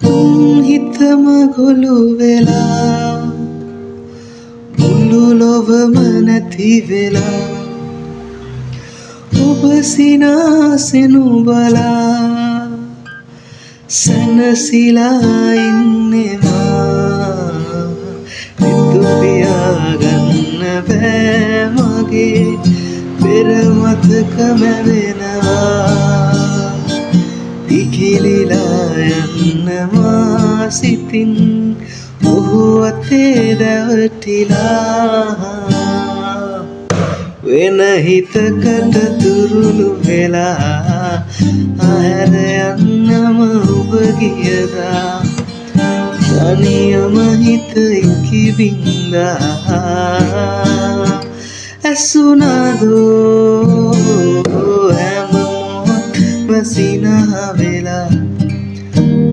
හිතම ගොළු වෙලා මුළු ලොවම නැති වෙලා ඔබ සිනාසෙනු බලා සැනසීලා ඉන්නවා පියාගන්න බෑ මගේ පෙර මතක මැවෙනවා ඉකිලිලා යන්නවා සිතින් ඔහු අතේ දැවටිලා වෙන හිතකට තුරුළු වෙලා අහැර යන්නම ඔබ ගියදා තනියම හිත ඉකිබින්දා ඇසුනාදෝ හැම මොහොත්ම සිනහ වෙලා